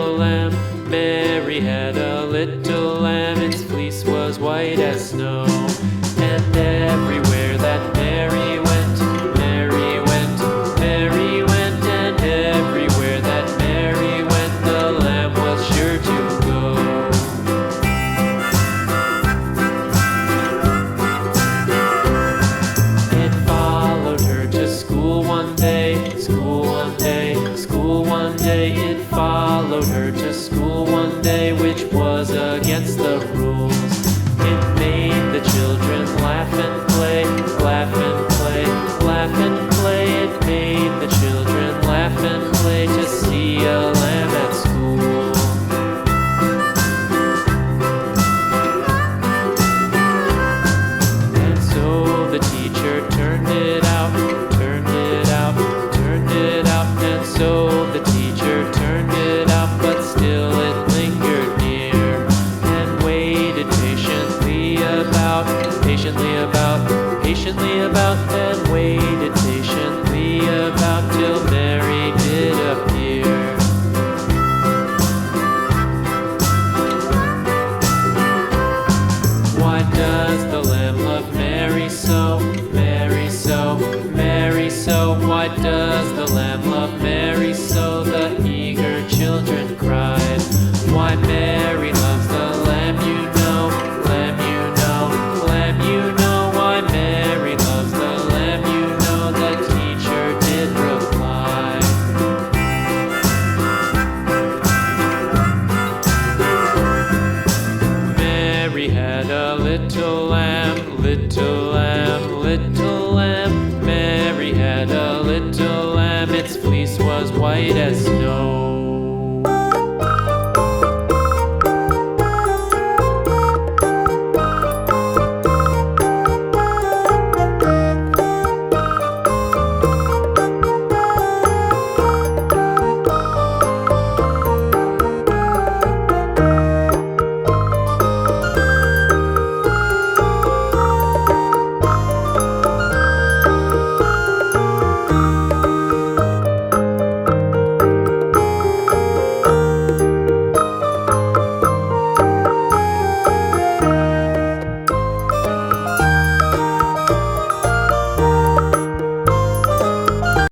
little lamb. Mary had a little lamb, its fleece was white as snow. And everywhere that Mary went, Mary went, Mary went, and everywhere that Mary went, the lamb was sure to go. It followed her to school one day, school one day, school one day. It followed her to school one day, which was against the rules. It made the children laugh and play, laugh and play, laugh and play. It made the children laugh and play to see a lamb at school. And so the teacher turned it out, turned it out, turned it out. And so the teacher turned it out, but still